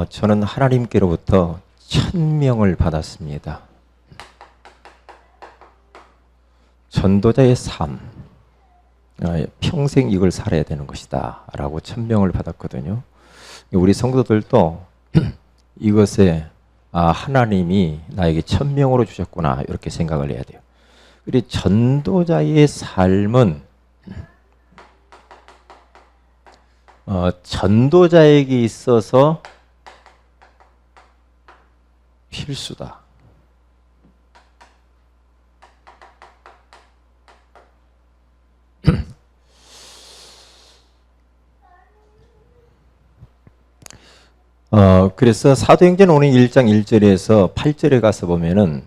저는 하나님께로부터 천명을 받았습니다. 전도자의 삶, 평생 이걸 살아야 되는 것이다 라고 천명을 받았거든요. 우리 성도들도 이것에 하나님이 나에게 천명으로 주셨구나 이렇게 생각을 해야 돼요. 그리고 전도자의 삶은 전도자에게 있어서 필수다. 그래서 사도행전 오늘 1장 1절에서 8절에 가서 보면은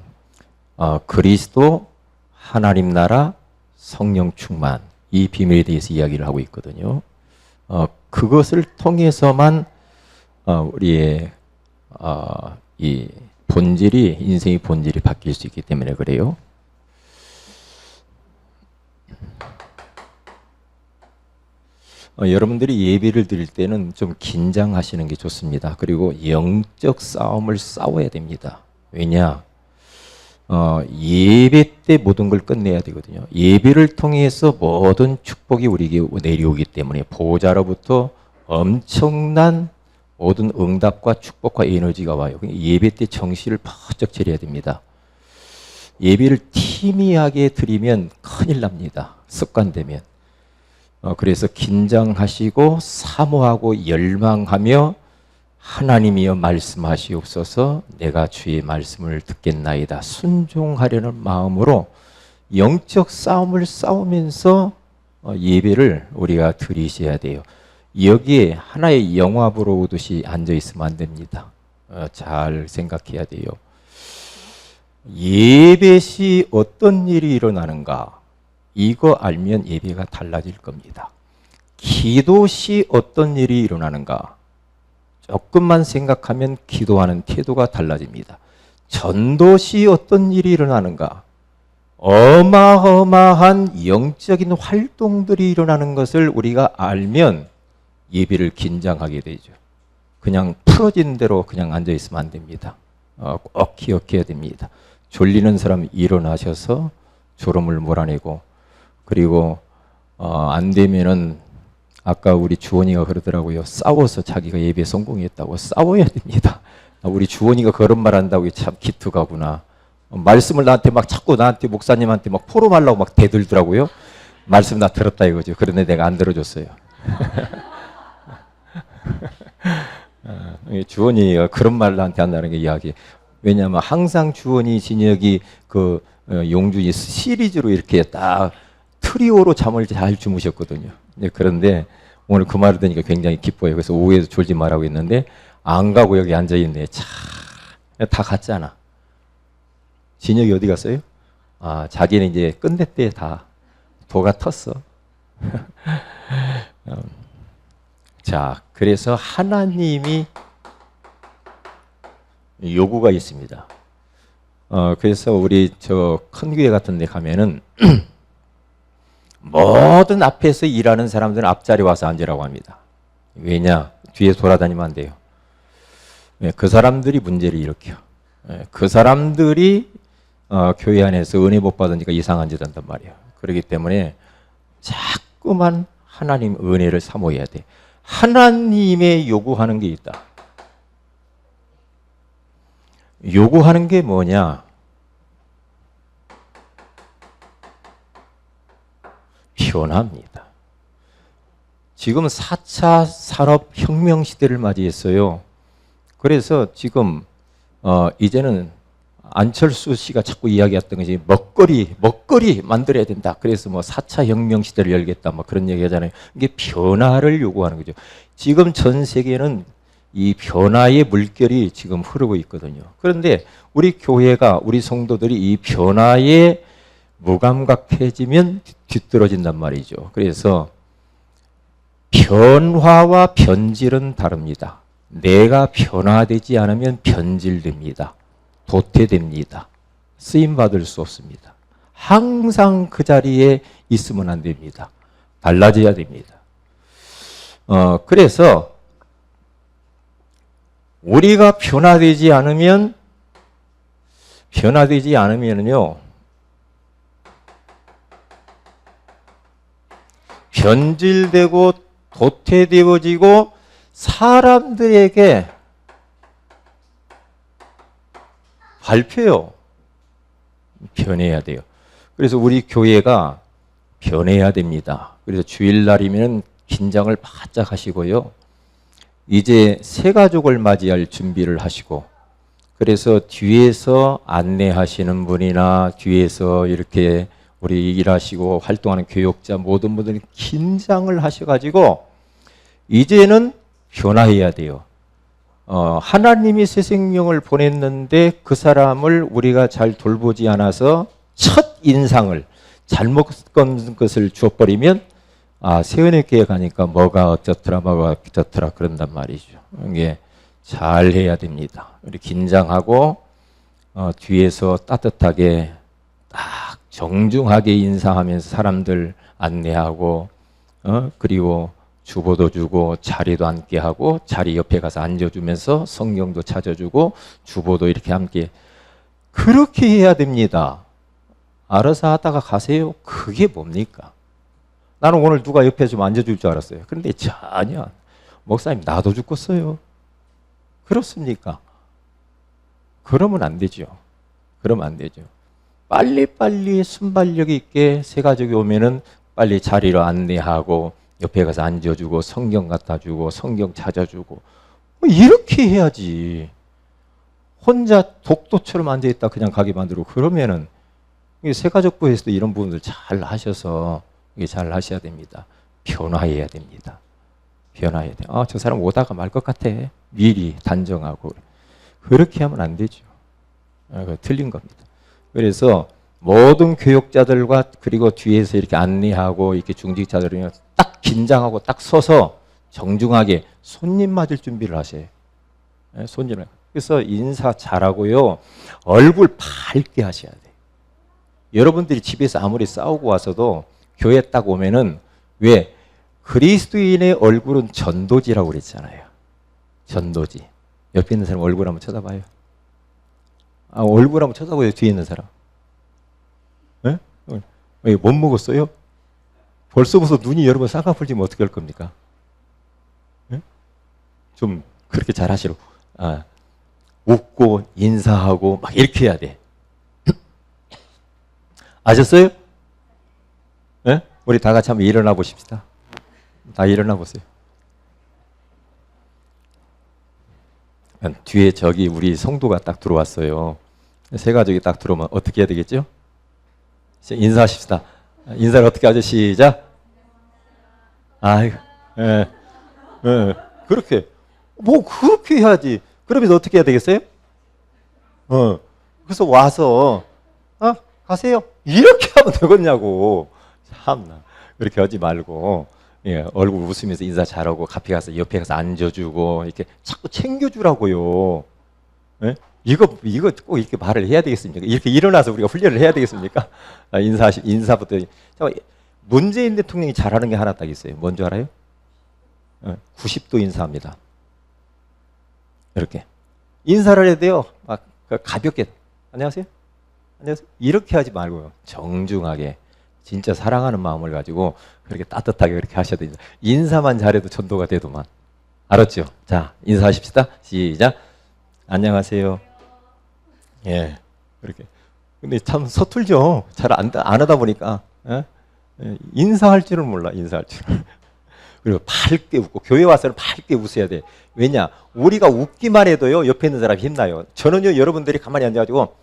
그리스도, 하나님 나라, 성령 충만 이 비밀에 대해서 이야기를 하고 있거든요. 그것을 통해서만 우리의 이 본질이 인생의 본질이 바뀔 수 있기 때문에 그래요. 여러분들이 예배를 드릴 때는 좀 긴장하시는 게 좋습니다. 그리고 영적 싸움을 싸워야 됩니다. 왜냐? 예배 때 모든 걸 끝내야 되거든요. 예배를 통해서 모든 축복이 우리에게 내려오기 때문에 보호자로부터 엄청난 모든 응답과 축복과 에너지가 와요. 예배 때 정신을 바짝 차려야 됩니다. 예배를 희미하게 드리면 큰일 납니다. 습관되면. 그래서 긴장하시고 사모하고 열망하며 하나님이여 말씀하시옵소서 내가 주의 말씀을 듣겠나이다. 순종하려는 마음으로 영적 싸움을 싸우면서 예배를 우리가 드리셔야 돼요. 여기에 하나의 영화 보러 오듯이 앉아 있으면 안 됩니다. 잘 생각해야 돼요. 예배 시 어떤 일이 일어나는가? 이거 알면 예배가 달라질 겁니다. 기도 시 어떤 일이 일어나는가? 조금만 생각하면 기도하는 태도가 달라집니다. 전도 시 어떤 일이 일어나는가? 어마어마한 영적인 활동들이 일어나는 것을 우리가 알면 예배를 긴장하게 되죠. 그냥 풀어진 대로 그냥 앉아 있으면 안 됩니다. 꼭 기억해야 됩니다. 졸리는 사람 일어나셔서 졸음을 몰아내고 그리고 안 되면은 아까 우리 주원이가 그러더라고요. 싸워서 자기가 예배 성공했다고. 싸워야 됩니다. 우리 주원이가 그런 말 한다고 참 기특하구나. 말씀을 나한테 막 자꾸 나한테 목사님한테 막 포럼하려고 막 대들더라고요. 말씀 나 들었다 이거죠. 그런데 내가 안 들어줬어요. 주원이가 그런 말 나한테 한다는 게 이야기. 왜냐하면 항상 주원이 진혁이 그 용준이 시리즈로 이렇게 딱 트리오로 잠을 잘 주무셨거든요. 그런데 오늘 그 말을 들으니까 굉장히 기뻐요. 그래서 오후에도 졸지 말라고 했는데 안 가고 여기 앉아 있네. 다 갔잖아. 진혁이 어디 갔어요? 자기는 이제 끝냈대. 다 도가 텄어. 자, 그래서 하나님이 요구가 있습니다. 그래서 우리 저 큰 교회 같은 데 가면은 모든 앞에서 일하는 사람들은 앞자리 와서 앉으라고 합니다. 왜냐? 뒤에 돌아다니면 안 돼요. 그 사람들이 문제를 일으켜. 그 사람들이 교회 안에서 은혜 못 받으니까 이상한 짓 한단 말이에요. 그렇기 때문에 자꾸만 하나님 은혜를 사모해야 돼. 하나님의 요구하는 게 있다. 요구하는 게 뭐냐? 변화입니다. 지금 4차 산업혁명 시대를 맞이했어요. 그래서 지금 이제는 안철수 씨가 자꾸 이야기했던 것이 먹거리 만들어야 된다. 그래서 뭐 4차 혁명 시대를 열겠다. 뭐 그런 얘기 하잖아요. 이게 변화를 요구하는 거죠. 지금 전 세계는 이 변화의 물결이 지금 흐르고 있거든요. 그런데 우리 교회가, 우리 성도들이 이 변화에 무감각해지면 뒤떨어진단 말이죠. 그래서 변화와 변질은 다릅니다. 내가 변화되지 않으면 변질됩니다. 도태됩니다. 쓰임받을 수 없습니다. 항상 그 자리에 있으면 안 됩니다. 달라져야 됩니다. 그래서 우리가 변화되지 않으면요, 변질되고 도태되어지고 사람들에게 밟혀요. 변해야 돼요. 그래서 우리 교회가 변해야 됩니다. 그래서 주일날이면 긴장을 바짝 하시고요. 이제 새 가족을 맞이할 준비를 하시고, 그래서 뒤에서 안내하시는 분이나 뒤에서 이렇게 우리 일하시고 활동하는 교육자 모든 분들이 긴장을 하셔가지고 이제는 변화해야 돼요. 하나님이 새 생명을 보냈는데 그 사람을 우리가 잘 돌보지 않아서 첫 인상을 잘못 건 것을 주어버리면 세은의교회 가니까 뭐가 어쩌더라 그런단 말이죠. 이게 잘 해야 됩니다. 우리 긴장하고 뒤에서 따뜻하게 딱 정중하게 인사하면서 사람들 안내하고 그리고 주보도 주고 자리도 앉게 하고 자리 옆에 가서 앉아주면서 성경도 찾아주고 주보도 이렇게 함께 그렇게 해야 됩니다. 알아서 하다가 가세요. 그게 뭡니까? 나는 오늘 누가 옆에 좀 앉아줄 줄 알았어요. 그런데 전혀 목사님 나도 죽겠어요. 그렇습니까? 그러면 안 되죠. 그러면 안 되죠. 빨리빨리 순발력 있게 새 가족이 오면은 빨리 자리로 안내하고 옆에 가서 앉아주고 성경 갖다 주고 성경 찾아주고 이렇게 해야지. 혼자 독도처럼 앉아있다 그냥 가게 만들고 그러면은 새 가족부에서도 이런 부분들 잘 하셔서 잘 하셔야 됩니다. 변화해야 됩니다. 변화해야 돼. 저 사람 오다가 말 것 같아. 미리 단정하고 그렇게 하면 안 되죠. 틀린 겁니다. 그래서 모든 교육자들과 그리고 뒤에서 이렇게 안내하고 이렇게 중직자들이 딱 긴장하고 딱 서서 정중하게 손님 맞을 준비를 하셔요. 손님을. 그래서 인사 잘하고요. 얼굴 밝게 하셔야 돼요. 여러분들이 집에서 아무리 싸우고 와서도 교회 딱 오면은 왜 그리스도인의 얼굴은 전도지라고 그랬잖아요. 전도지. 옆에 있는 사람 얼굴 한번 쳐다봐요. 얼굴 한번 쳐다봐요. 뒤에 있는 사람. 네? 못 먹었어요? 벌써부터 눈이 여러분 쌍꺼풀지면 어떻게 할 겁니까? 네? 좀 그렇게 잘 하시라고. 웃고 인사하고 막 이렇게 해야 돼. 아셨어요? 네? 우리 다 같이 한번 일어나 보십시다. 다 일어나 보세요. 뒤에 저기 우리 성도가 딱 들어왔어요. 새 가족이 딱 들어오면 어떻게 해야 되겠죠? 인사하십시다. 인사를 어떻게 하죠? 시작. 아이고, 그렇게. 뭐 그렇게 해야지. 그러면서 어떻게 해야 되겠어요? 그래서 와서 가세요. 이렇게 하면 되겠냐고. 참나. 그렇게 하지 말고 얼굴 웃으면서 인사 잘하고 카페 가서 옆에 가서 앉아주고 이렇게 자꾸 챙겨주라고요. 이거 꼭 이렇게 말을 해야 되겠습니까? 이렇게 일어나서 우리가 훈련을 해야 되겠습니까? 인사부터. 문재인 대통령이 잘하는 게 하나 딱 있어요. 뭔지 알아요? 90도 인사합니다. 이렇게 인사를 해야 돼요. 막 가볍게 안녕하세요. 안녕하세요. 이렇게 하지 말고요. 정중하게 진짜 사랑하는 마음을 가지고 그렇게 따뜻하게 그렇게 하셔야 됩니다. 인사만 잘해도 전도가 되더만. 알았죠? 자, 인사하십시다. 시작. 안녕하세요. 예, 그렇게. 근데 참 서툴죠. 잘 안 하다 보니까. 인사할 줄은 몰라. 인사할 줄. 그리고 밝게 웃고 교회 와서는 밝게 웃어야 돼. 왜냐? 우리가 웃기만 해도요 옆에 있는 사람이 힘나요. 저는요 여러분들이 가만히 앉아가지고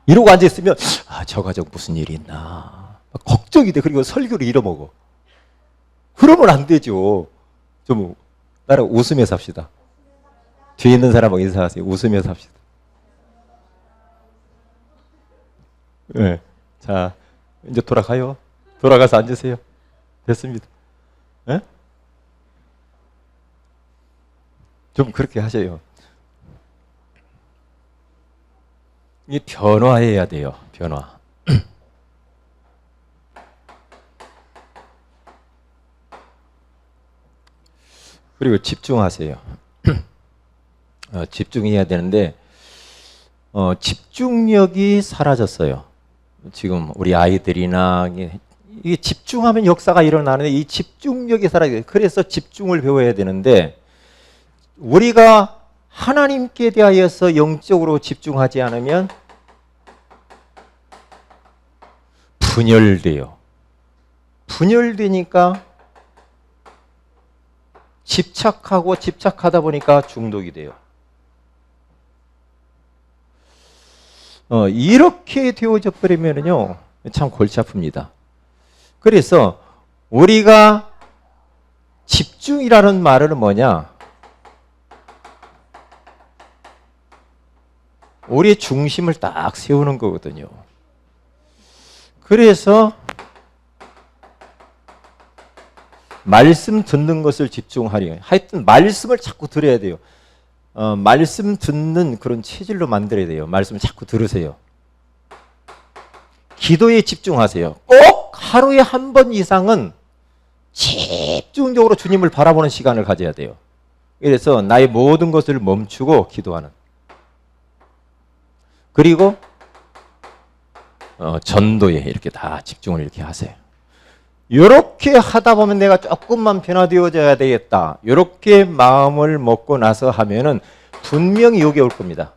이러고 앉아있으면 저 가족 무슨 일이 있나 걱정이 돼. 그리고 설교를 잃어먹어. 그러면 안 되죠. 좀 나랑 웃으면서 합시다. 뒤에 있는 사람하고 인사하세요. 웃으면서 합시다. 네. 자, 이제 돌아가요. 돌아가서 앉으세요. 됐습니다. 네? 좀 그렇게 하세요. 이 변화해야 돼요. 변화. 그리고 집중하세요. 집중해야 되는데 집중력이 사라졌어요. 지금 우리 아이들이나 이게 집중하면 역사가 일어나는데 이 집중력이 사라져요. 그래서 집중을 배워야 되는데 우리가 하나님께 대하여서 영적으로 집중하지 않으면 분열돼요. 분열되니까 집착하다 보니까 중독이 돼요. 이렇게 되어져 버리면요 참 골치 아픕니다. 그래서 우리가 집중이라는 말은 뭐냐? 우리의 중심을 딱 세우는 거거든요. 그래서 말씀 듣는 것을 집중하려. 하여튼 말씀을 자꾸 들어야 돼요. 말씀 듣는 그런 체질로 만들어야 돼요. 말씀을 자꾸 들으세요. 기도에 집중하세요. 꼭 하루에 한 번 이상은 집중적으로 주님을 바라보는 시간을 가져야 돼요. 그래서 나의 모든 것을 멈추고 기도하는. 그리고 전도에 이렇게 다 집중을 이렇게 하세요. 이렇게 하다 보면 내가 조금만 변화되어져야 되겠다. 이렇게 마음을 먹고 나서 하면은 분명히 여기 올 겁니다.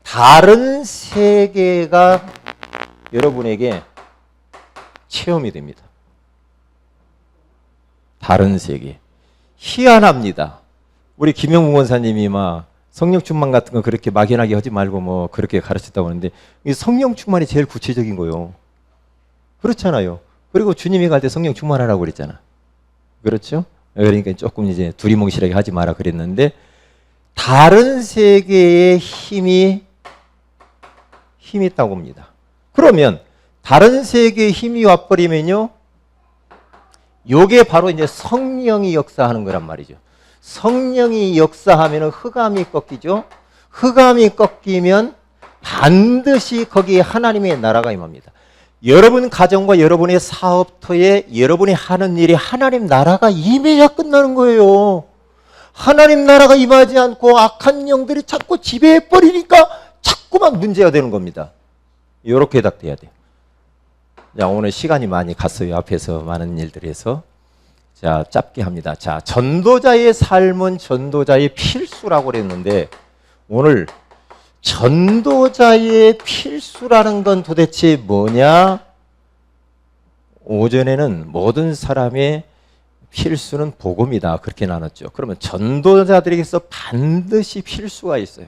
다른 세계가 여러분에게 체험이 됩니다. 다른 세계. 희한합니다. 우리 김영문 권사님이 막 성령 충만 같은 거 그렇게 막연하게 하지 말고 뭐 그렇게 가르쳤다고 하는데 이 성령 충만이 제일 구체적인 거예요. 그렇잖아요. 그리고 주님이 갈 때 성령 충만하라고 그랬잖아. 그렇죠? 그러니까 조금 이제 두리뭉실하게 하지 마라 그랬는데 다른 세계의 힘이 있다고 봅니다. 그러면 다른 세계의 힘이 와버리면요, 요게 바로 이제 성령이 역사하는 거란 말이죠. 성령이 역사하면 흑암이 꺾이죠. 흑암이 꺾이면 반드시 거기에 하나님의 나라가 임합니다. 여러분 가정과 여러분의 사업터에 여러분이 하는 일이 하나님 나라가 임해야 끝나는 거예요. 하나님 나라가 임하지 않고 악한 영들이 자꾸 지배해버리니까 자꾸만 문제가 되는 겁니다. 이렇게 해답돼야 돼요. 자, 오늘 시간이 많이 갔어요. 앞에서 많은 일들에서. 자, 짧게 합니다. 자, 전도자의 삶은 전도자의 필수라고 그랬는데 오늘 전도자의 필수라는 건 도대체 뭐냐? 오전에는 모든 사람의 필수는 복음이다. 그렇게 나눴죠. 그러면 전도자들에게서 반드시 필수가 있어요.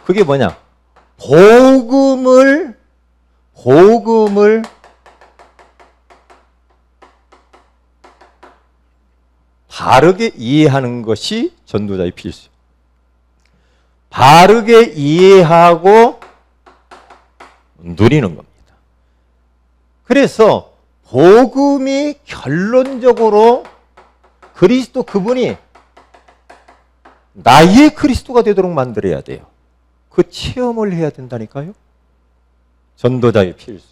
그게 뭐냐? 복음을 바르게 이해하는 것이 전도자의 필수. 바르게 이해하고 누리는 겁니다. 그래서 복음이 결론적으로 그리스도 그분이 나의 그리스도가 되도록 만들어야 돼요. 그 체험을 해야 된다니까요. 전도자의 필수.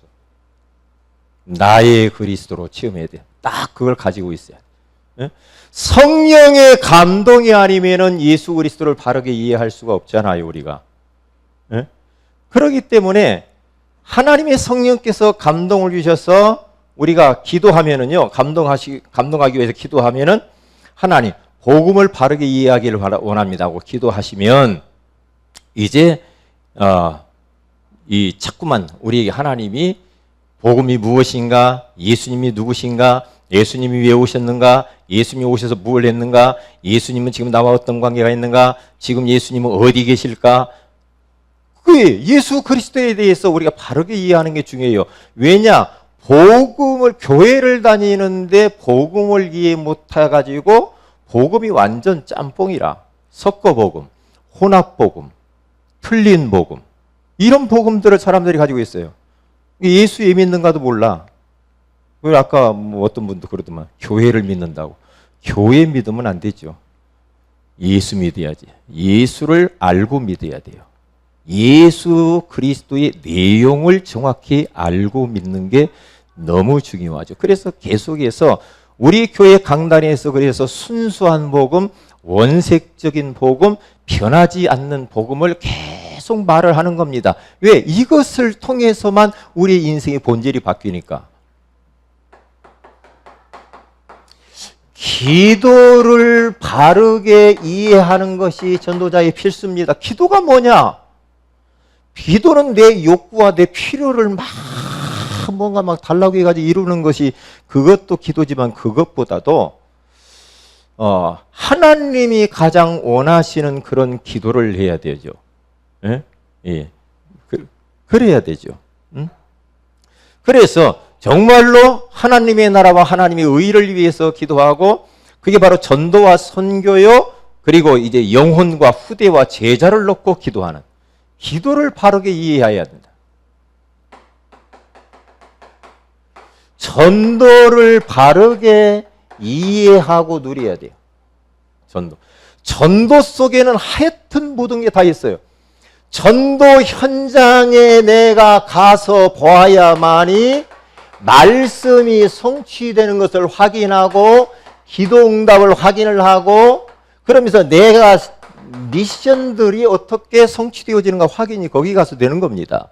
나의 그리스도로 체험해야 돼요. 딱 그걸 가지고 있어야 돼요. 성령의 감동이 아니면은 예수 그리스도를 바르게 이해할 수가 없잖아요, 우리가. 그렇기 때문에 하나님의 성령께서 감동을 주셔서 우리가 기도하면은요, 감동하기 위해서 기도하면은 하나님, 복음을 바르게 이해하기를 원합니다 하고 기도하시면 이제 이 자꾸만 우리에게 하나님이 복음이 무엇인가, 예수님이 누구신가, 예수님이 왜 오셨는가, 예수님이 오셔서 무엇을 했는가, 예수님은 지금 나와 어떤 관계가 있는가, 지금 예수님은 어디 계실까, 그게 예수 그리스도에 대해서 우리가 바르게 이해하는 게 중요해요. 왜냐? 교회를 다니는데 복음을 이해 못해가지고 복음이 완전 짬뽕이라. 섞어복음, 혼합복음, 틀린 복음, 이런 복음들을 사람들이 가지고 있어요. 예수 믿는가도 몰라. 아까 뭐 어떤 분도 그러더만 교회를 믿는다고. 교회 믿으면 안 되죠. 예수 믿어야지. 예수를 알고 믿어야 돼요. 예수 그리스도의 내용을 정확히 알고 믿는 게 너무 중요하죠. 그래서 계속해서 우리 교회 강단에서 그래서 순수한 복음, 원색적인 복음, 변하지 않는 복음을 계속 말을 하는 겁니다. 왜? 이것을 통해서만 우리 인생의 본질이 바뀌니까. 기도를 바르게 이해하는 것이 전도자의 필수입니다. 기도가 뭐냐? 기도는 내 욕구와 내 필요를 뭔가 달라고 해가지고 이루는 것이 그것도 기도지만 그것보다도 하나님이 가장 원하시는 그런 기도를 해야 되죠. 예? 예. 그래야 되죠. 응? 그래서 정말로 하나님의 나라와 하나님의 의를 위해서 기도하고 그게 바로 전도와 선교요. 그리고 이제 영혼과 후대와 제자를 놓고 기도하는 기도를 바르게 이해해야 된다. 전도를 바르게 이해하고 누려야 돼요. 전도 속에는 하여튼 모든 게 다 있어요. 전도 현장에 내가 가서 보아야만이 말씀이 성취되는 것을 확인하고 기도 응답을 확인을 하고 그러면서 내가 미션들이 어떻게 성취되어지는가 확인이 거기 가서 되는 겁니다.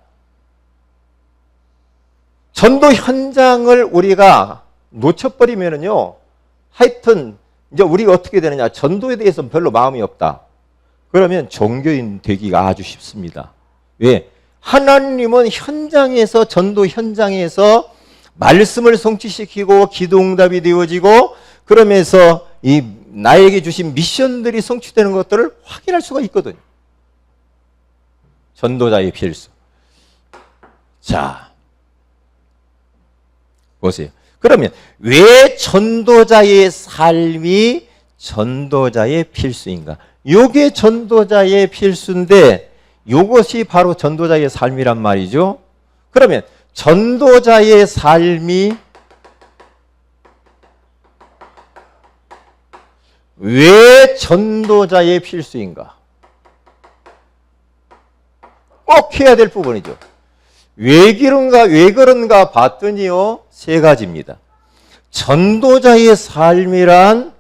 전도 현장을 우리가 놓쳐버리면은요, 하여튼 이제 우리가 어떻게 되느냐, 전도에 대해서는 별로 마음이 없다. 그러면 종교인 되기가 아주 쉽습니다. 왜? 하나님은 현장에서, 전도 현장에서 말씀을 성취시키고 기도응답이 되어지고 그러면서 이 나에게 주신 미션들이 성취되는 것들을 확인할 수가 있거든요. 전도자의 필수. 자, 보세요. 그러면 왜 전도자의 삶이 전도자의 필수인가? 요게 전도자의 필수인데 요것이 바로 전도자의 삶이란 말이죠. 그러면 전도자의 삶이 왜 전도자의 필수인가? 꼭 해야 될 부분이죠. 왜 그런가 봤더니요, 세 가지입니다. 전도자의 삶이란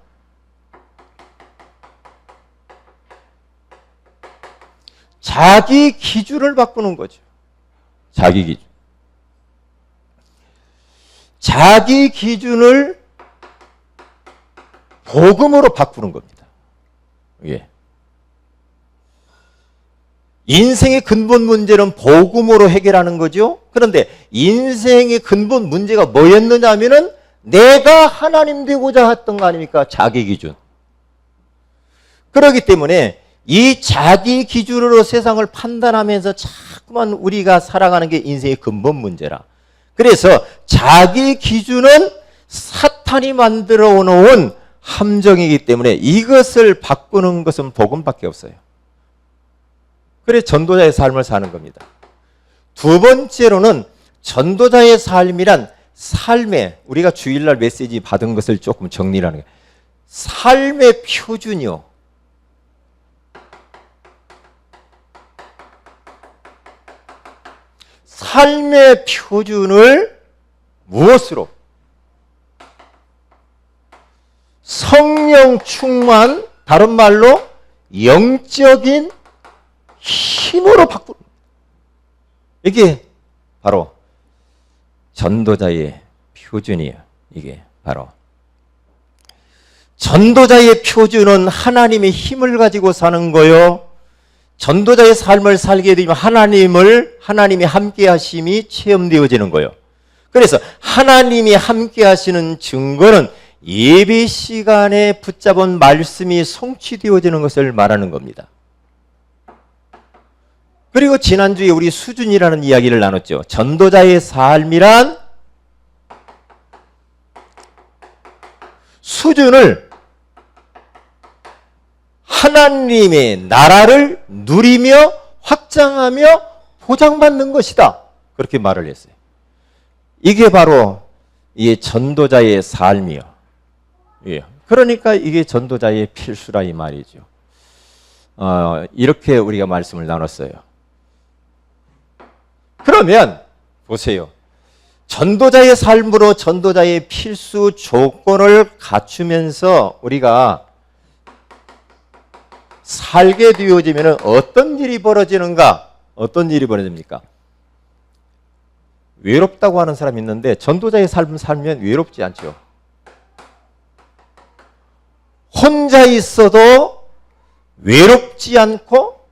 자기 기준을 바꾸는 거죠. 자기 기준. 자기 기준을 복음으로 바꾸는 겁니다. 예. 인생의 근본 문제는 복음으로 해결하는 거죠. 그런데 인생의 근본 문제가 뭐였느냐 하면은 내가 하나님 되고자 했던 거 아닙니까? 자기 기준. 그렇기 때문에 이 자기 기준으로 세상을 판단하면서 자꾸만 우리가 살아가는 게 인생의 근본 문제라. 그래서 자기 기준은 사탄이 만들어 놓은 함정이기 때문에 이것을 바꾸는 것은 복음밖에 없어요. 그래서 전도자의 삶을 사는 겁니다. 두 번째로는 전도자의 삶이란 삶의, 우리가 주일날 메시지 받은 것을 조금 정리를 하는 거예요. 삶의 표준이요. 삶의 표준을 무엇으로? 성령 충만, 다른 말로 영적인 힘으로 바꾸는, 이게 바로 전도자의 표준이에요. 이게 바로 전도자의 표준은 하나님의 힘을 가지고 사는 거요. 전도자의 삶을 살게 되면 하나님이 함께 하심이 체험되어지는 거예요. 그래서 하나님이 함께 하시는 증거는 예배 시간에 붙잡은 말씀이 성취되어지는 것을 말하는 겁니다. 그리고 지난주에 우리 수준이라는 이야기를 나눴죠. 전도자의 삶이란 수준을 하나님의 나라를 누리며 확장하며 보장받는 것이다. 그렇게 말을 했어요. 이게 바로 이 전도자의 삶이요. 예. 그러니까 이게 전도자의 필수라 이 말이죠. 이렇게 우리가 말씀을 나눴어요. 그러면 보세요. 전도자의 삶으로 전도자의 필수 조건을 갖추면서 우리가 살게 되어지면 어떤 일이 벌어지는가? 어떤 일이 벌어집니까? 외롭다고 하는 사람이 있는데 전도자의 삶을 살면 외롭지 않죠. 혼자 있어도 외롭지 않고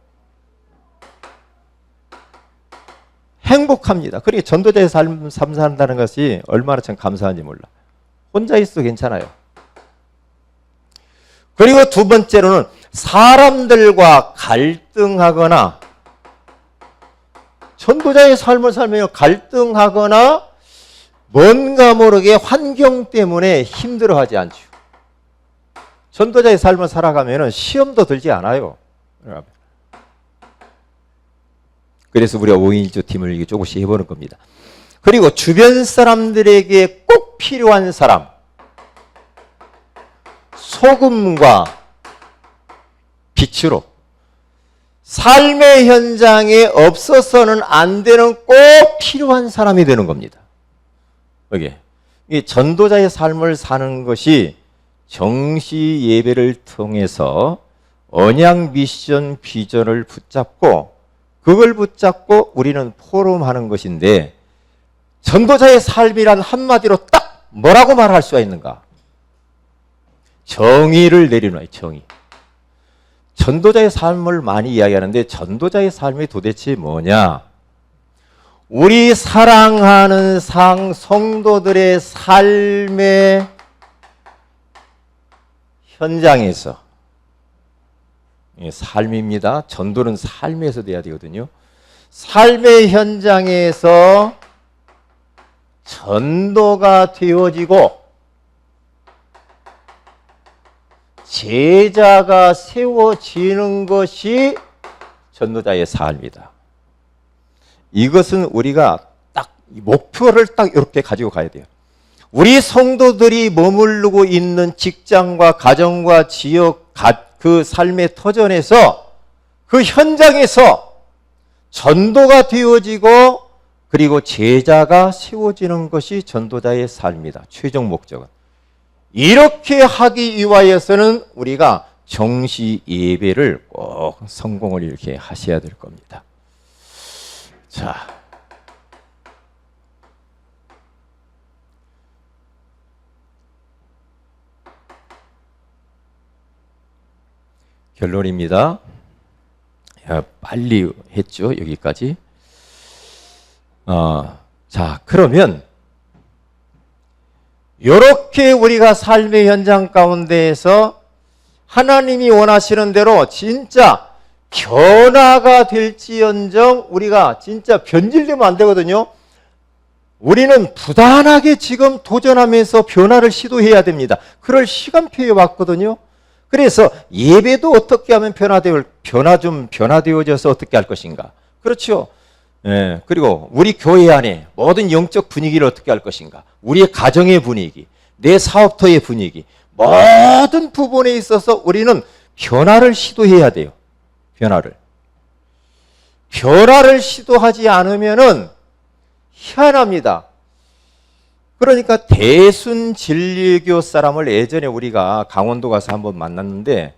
행복합니다. 그러니까 전도자의 삶 산다는 것이 얼마나 참 감사한지 몰라. 혼자 있어도 괜찮아요. 그리고 두 번째로는 사람들과 갈등하거나, 전도자의 삶을 살면 갈등하거나 뭔가 모르게 환경 때문에 힘들어하지 않죠. 전도자의 삶을 살아가면 시험도 들지 않아요. 그래서 우리가 5인 1조 팀을 조금씩 해보는 겁니다. 그리고 주변 사람들에게 꼭 필요한 사람, 소금과 빛으로 삶의 현장에 없어서는 안 되는 꼭 필요한 사람이 되는 겁니다. 여기 이 전도자의 삶을 사는 것이 정시 예배를 통해서 언약 미션 비전을 붙잡고, 그걸 붙잡고 우리는 포럼하는 것인데, 전도자의 삶이란 한마디로 딱 뭐라고 말할 수가 있는가? 정의를 내리는, 정의. 전도자의 삶을 많이 이야기하는데 전도자의 삶이 도대체 뭐냐? 우리 사랑하는 성도들의 삶의 현장에서, 삶입니다. 전도는 삶에서 돼야 되거든요. 삶의 현장에서 전도가 되어지고 제자가 세워지는 것이 전도자의 삶이다. 이것은 우리가 딱 목표를 딱 이렇게 가지고 가야 돼요. 우리 성도들이 머무르고 있는 직장과 가정과 지역, 그 삶의 터전에서, 그 현장에서 전도가 되어지고 그리고 제자가 세워지는 것이 전도자의 삶이다. 최종 목적은. 이렇게 하기 위하여서는 우리가 정시 예배를 꼭 성공을 이렇게 하셔야 될 겁니다. 자, 결론입니다. 야, 빨리 했죠, 여기까지. 자, 그러면 이렇게 우리가 삶의 현장 가운데에서 하나님이 원하시는 대로 진짜 변화가 될지언정 우리가 진짜 변질되면 안 되거든요. 우리는 부단하게 지금 도전하면서 변화를 시도해야 됩니다. 그럴 시간표에 왔거든요. 그래서 예배도 어떻게 하면 변화되어져서 어떻게 할 것인가. 그렇죠. 예, 그리고 우리 교회 안에 모든 영적 분위기를 어떻게 할 것인가. 우리의 가정의 분위기, 내 사업터의 분위기, 모든 부분에 있어서 우리는 변화를 시도해야 돼요. 변화를 시도하지 않으면은 희한합니다. 그러니까 대순진리교 사람을 예전에 우리가 강원도 가서 한번 만났는데,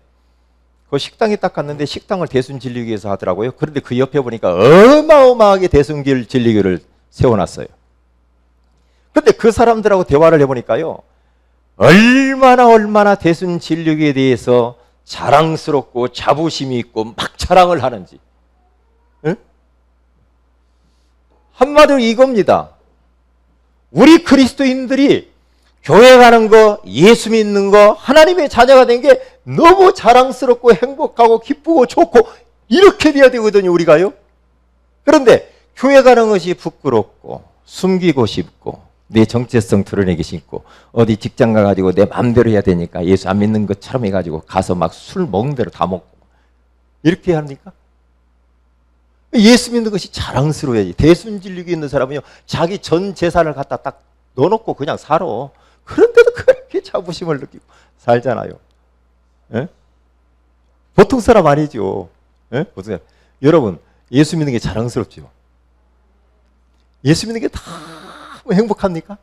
그 식당에 딱 갔는데 식당을 대순진리교에서 하더라고요. 그런데 그 옆에 보니까 어마어마하게 대순진리교를 세워놨어요. 그런데 그 사람들하고 대화를 해보니까요, 얼마나 대순진리교에 대해서 자랑스럽고 자부심이 있고 막 자랑을 하는지. 응? 한마디로 이겁니다. 우리 그리스도인들이 교회 가는 거, 예수 믿는 거, 하나님의 자녀가 된 게 너무 자랑스럽고 행복하고 기쁘고 좋고 이렇게 돼야 되거든요, 우리가요. 그런데 교회 가는 것이 부끄럽고 숨기고 싶고 내 정체성 드러내기 싫고 어디 직장 가가지고 내 마음대로 해야 되니까 예수 안 믿는 것처럼 해가지고 가서 막 술 먹는 대로 다 먹고 이렇게 하니까 예수 믿는 것이 자랑스러워야지. 대순진리교 있는 사람은요, 자기 전 재산을 갖다 딱 넣어놓고 그냥 살아. 그런데도 그렇게 자부심을 느끼고 살잖아요. 예? 보통 사람 아니죠. 예? 보통 사람. 여러분, 예수 믿는 게 자랑스럽죠. 예수 믿는 게 다 뭐 행복합니까?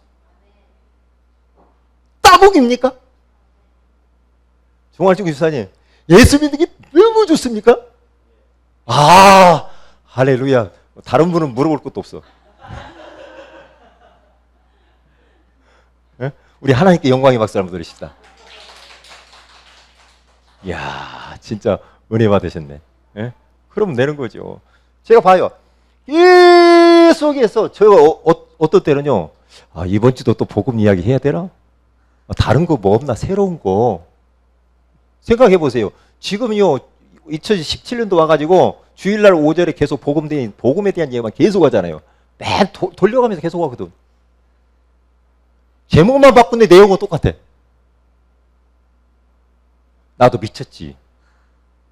따복입니까? 종알중 집사님, 예수 믿는 게 너무 좋습니까? 아, 할렐루야. 다른 분은 물어볼 것도 없어. 네? 우리 하나님께 영광의 박수 한번 드리십시다. 이야, 진짜 은혜 받으셨네. 네? 그러면 되는 거죠. 제가 봐요. 계속해서 제가 어떤 때는요, 아, 이번 주도 또 복음 이야기 해야 되나? 다른 거 뭐 없나? 새로운 거. 생각해 보세요. 지금요, 2017년도 와가지고 주일날 오전에 계속 복음에 대한 얘기만 계속 하잖아요. 맨 돌려가면서 계속 하거든. 제목만 바꾼데 내용은 똑같아. 나도 미쳤지.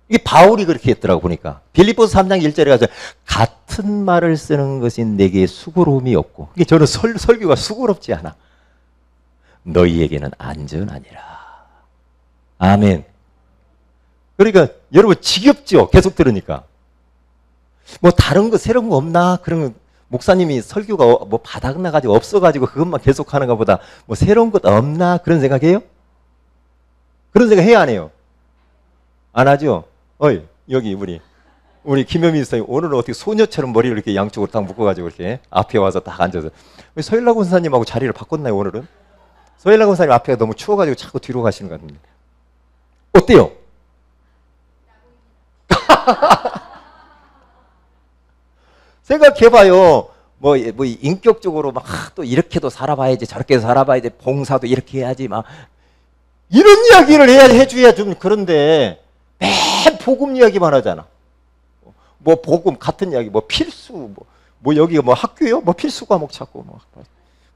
이게 바울이 그렇게 했더라고 보니까. 빌립보서 3장 1절에 가서 같은 말을 쓰는 것이 내게 수고로움이 없고. 이게 저는 설교가 수고롭지 않아. 너희에게는 안전하니라. 아멘. 그러니까 여러분 지겹죠? 계속 들으니까. 뭐 다른 거 새로운 거 없나? 그러면 목사님이 설교가 뭐 바닥나가지고 없어가지고 그것만 계속 하는가 보다 뭐 새로운 것 없나? 그런 생각해요? 그런 생각 해야 안 해요? 안 하죠? 어이, 여기 우리 김현민 선생님 오늘은 어떻게 소녀처럼 머리를 이렇게 양쪽으로 딱 묶어가지고 이렇게 앞에 와서 딱 앉아서 서일락 원사님하고 자리를 바꿨나요 오늘은? 서일락 원사님 앞에가 너무 추워가지고 자꾸 뒤로 가시는 것 같은데 어때요? 생각해봐요. 뭐 인격적으로 막 또 이렇게도 살아봐야지 저렇게도 살아봐야지 봉사도 이렇게 해야지 막 이런 이야기를 해줘야 좀 그런데 맨 복음 이야기만 하잖아. 뭐 복음 같은 이야기 뭐 필수 뭐 여기가 뭐 학교요? 뭐 필수 과목 찾고 뭐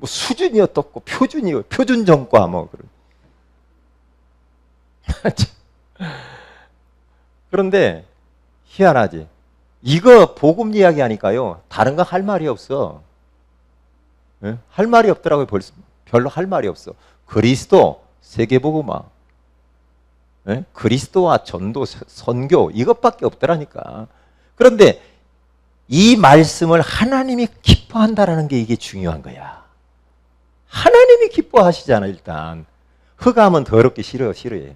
수준이 어떻고 표준이요 표준 전과 뭐 그런데 희한하지. 이거 복음 이야기 하니까요. 다른 거 할 말이 없어. 네? 할 말이 없더라고요. 별로 할 말이 없어. 그리스도, 세계복음화. 네? 그리스도와 전도, 선교 이것밖에 없더라니까. 그런데 이 말씀을 하나님이 기뻐한다라는 게 이게 중요한 거야. 하나님이 기뻐하시잖아 일단. 흑암은 더럽게 싫어해.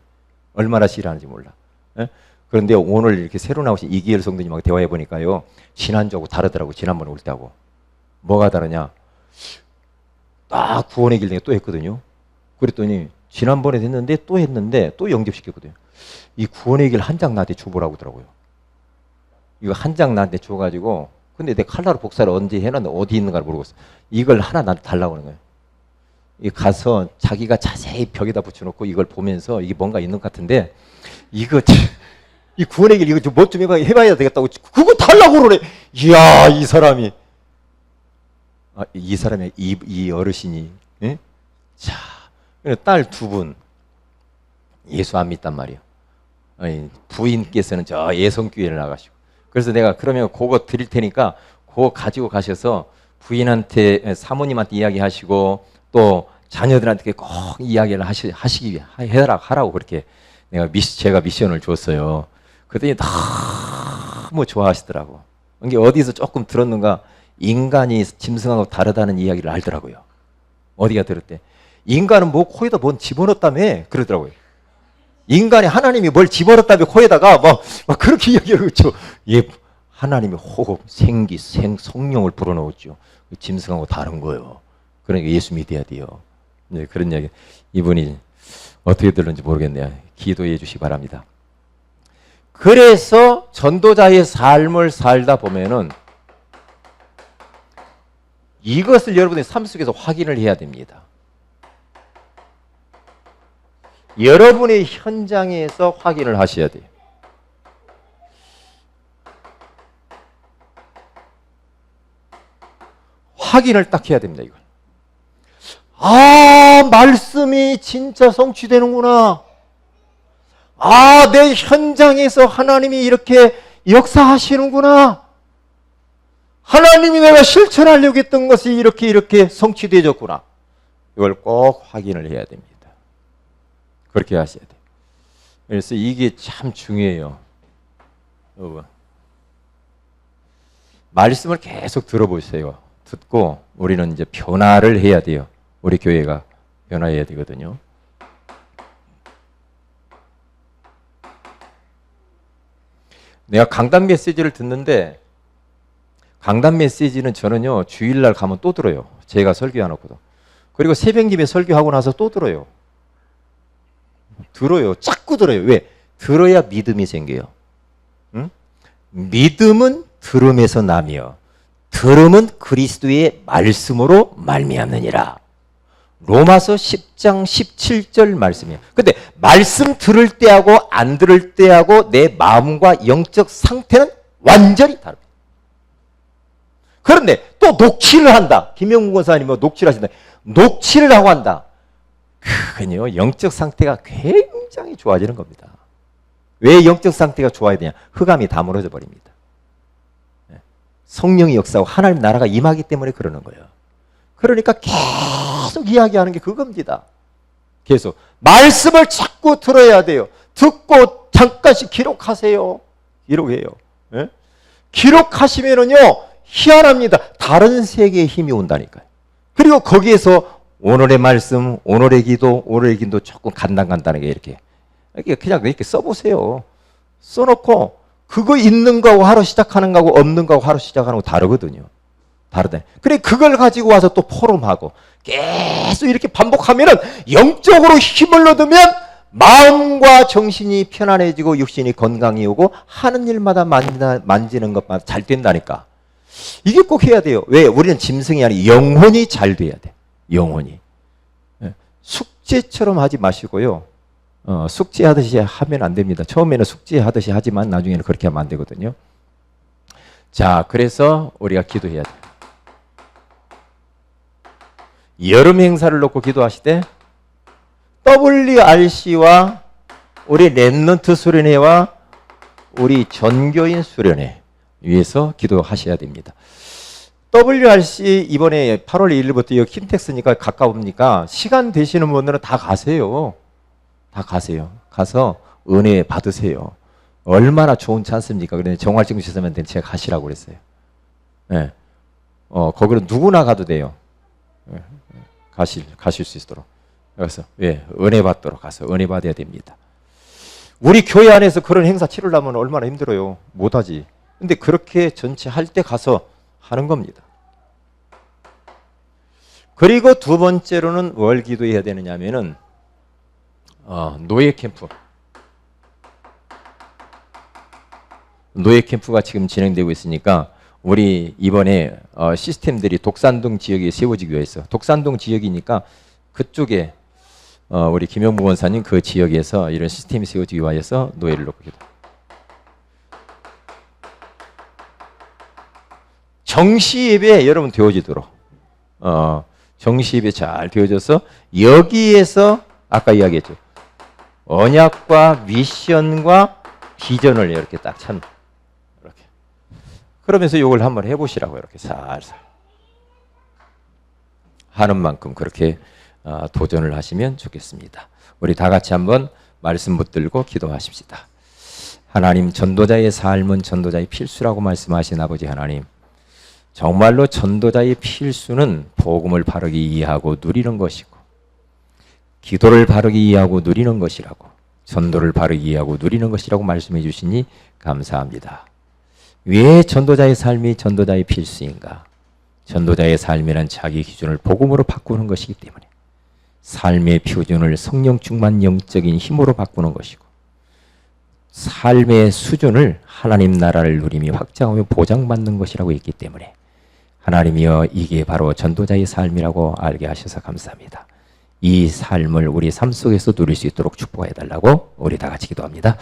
얼마나 싫어하는지 몰라. 네? 그런데 오늘 이렇게 새로 나오신 이기열 성도님하고 대화해 보니까요. 지난주하고 다르더라고. 지난번에 올 때하고. 뭐가 다르냐. 딱 구원의 길 내가 또 했거든요. 그랬더니 지난번에 했는데 또 영접시켰거든요. 이 구원의 길 한 장 나한테 줘보라고 하더라고요. 이거 한 장 나한테 줘가지고 근데 내 칼라로 복사를 언제 해놨는데 어디 있는가를 모르겠어. 이걸 하나 나한테 달라고 하는 거예요. 이 가서 자기가 자세히 벽에다 붙여놓고 이걸 보면서 이게 뭔가 있는 것 같은데 이거 이 구원의 길 이거 뭐 좀 해봐야 되겠다고 그거 달라고 그러네. 이야 이 사람이 이 사람이 이 어르신이 예? 자 딸 두 분 예수 안 믿단 말이에요. 아니, 부인께서는 저 예성교회를 나가시고 그래서 내가 그러면 그거 드릴 테니까 그거 가지고 가셔서 부인한테 사모님한테 이야기하시고 또 자녀들한테 꼭 이야기를 하시기 하라고 그렇게 제가 미션을 줬어요. 그랬더니 너무 좋아하시더라고. 이게 어디서 조금 들었는가 인간이 짐승하고 다르다는 이야기를 알더라고요. 어디가 들었대? 인간은 뭐 코에다 뭔 집어넣었다며 그러더라고요. 인간이 하나님이 뭘 집어넣었다며 코에다가 막 그렇게 이야기를 했죠. 예, 하나님이 호흡, 생기, 성령을 불어넣었죠. 짐승하고 다른 거예요. 그러니까 예수 믿어야 돼요. 네, 그런 이야기. 이분이 어떻게 들는지 모르겠네요. 기도해 주시기 바랍니다. 그래서 전도자의 삶을 살다 보면은 이것을 여러분의 삶 속에서 확인을 해야 됩니다. 여러분의 현장에서 확인을 하셔야 돼요. 확인을 딱 해야 됩니다, 이걸. 아, 말씀이 진짜 성취되는구나. 아, 내 현장에서 하나님이 이렇게 역사하시는구나. 하나님이 내가 실천하려고 했던 것이 이렇게 성취되어졌구나. 이걸 꼭 확인을 해야 됩니다. 그렇게 하셔야 돼요. 그래서 이게 참 중요해요. 여러분. 말씀을 계속 들어보세요. 듣고 우리는 이제 변화를 해야 돼요. 우리 교회가 변화해야 되거든요. 내가 강단 메시지를 듣는데 강단 메시지는 저는요 주일날 가면 또 들어요. 제가 설교해놓고도. 그리고 새벽 예배 설교하고 나서 또 들어요. 자꾸 들어요. 왜? 들어야 믿음이 생겨요. 응? 믿음은 들음에서 나며 들음은 그리스도의 말씀으로 말미암느니라. 로마서 10장 17절 말씀이에요. 근데 말씀 들을 때하고 안 들을 때하고 내 마음과 영적 상태는 완전히 다릅니다. 그런데 또 녹취를 한다. 김영국 권사님이 녹취를 하신다. 녹취를 하고 한다. 그건요 영적 상태가 굉장히 좋아지는 겁니다. 왜 영적 상태가 좋아야 되냐? 흑암이 다 무너져 버립니다. 성령의 역사하고 하나님 나라가 임하기 때문에 그러는 거예요. 그러니까 계속 이야기하는 게 그겁니다. 계속 말씀을 자꾸 들어야 돼요. 듣고 잠깐씩 기록하세요. 기록해요. 예? 기록하시면은요 희한합니다. 다른 세계의 힘이 온다니까요. 그리고 거기에서 오늘의 말씀, 오늘의 기도 조금 간단하게 이렇게 그냥 이렇게 써보세요. 써놓고 그거 있는 거하고 하루 시작하는 거하고 없는 거하고 하루 시작하는 거 다르거든요. 다르다. 그래 그걸 가지고 와서 또 포럼하고 계속 이렇게 반복하면은 영적으로 힘을 얻으면 마음과 정신이 편안해지고 육신이 건강이 오고 하는 일마다 만지는 것마다 잘 된다니까. 이게 꼭 해야 돼요. 왜? 우리는 짐승이 아니라 영혼이 잘 돼야 돼. 영혼이. 숙제처럼 하지 마시고요. 숙제하듯이 하면 안 됩니다. 처음에는 숙제하듯이 하지만 나중에는 그렇게 하면 안 되거든요. 자, 그래서 우리가 기도해야 돼요. 여름 행사를 놓고 기도하시되 WRC와 우리 랩넌트 수련회와 우리 전교인 수련회 위해서 기도하셔야 됩니다. WRC 이번에 8월 1일부터 여기 킨텍스니까 가까우니까 시간 되시는 분들은 다 가세요. 다 가세요. 가서 은혜 받으세요. 얼마나 좋은 찬스입니까? 그런데 정활증 주시면 제가 가시라고 그랬어요. 네. 거기는 누구나 가도 돼요. 네. 가실 수 있도록. 그래서 은혜 받도록 가서 은혜 받아야 됩니다. 우리 교회 안에서 그런 행사 치르려면 얼마나 힘들어요. 못하지. 근데 그렇게 전체 할 때 가서 하는 겁니다. 그리고 두 번째로는 뭘 기도해야 되느냐면은 노예 캠프. 노예 캠프가 지금 진행되고 있으니까 우리 이번에 시스템들이 독산동 지역에 세워지기로 했어. 독산동 지역이니까 그쪽에 우리 김영무 원사님 그 지역에서 이런 시스템이 세워지기 위해서 노예를 놓고 기도. 정시 예배 여러분 되어지도록 정시 예배 잘 되어져서 여기에서 아까 이야기했죠. 언약과 미션과 비전을 이렇게 딱 찾는. 이렇게. 그러면서 이걸 한번 해보시라고 이렇게 살살 하는 만큼 그렇게 도전을 하시면 좋겠습니다. 우리 다 같이 한번 말씀 붙들고 기도하십시다. 하나님, 전도자의 삶은 전도자의 필수라고 말씀하신 아버지 하나님, 정말로 전도자의 필수는 복음을 바르게 이해하고 누리는 것이고 기도를 바르게 이해하고 누리는 것이라고, 전도를 바르게 이해하고 누리는 것이라고 말씀해 주시니 감사합니다. 왜 전도자의 삶이 전도자의 필수인가? 전도자의 삶이란 자기 기준을 복음으로 바꾸는 것이기 때문에 삶의 표준을 성령 충만 영적인 힘으로 바꾸는 것이고 삶의 수준을 하나님 나라를 누리며 확장하며 보장받는 것이라고 했기 때문에 하나님이여 이게 바로 전도자의 삶이라고 알게 하셔서 감사합니다. 이 삶을 우리 삶 속에서 누릴 수 있도록 축복해 달라고 우리 다 같이 기도합니다.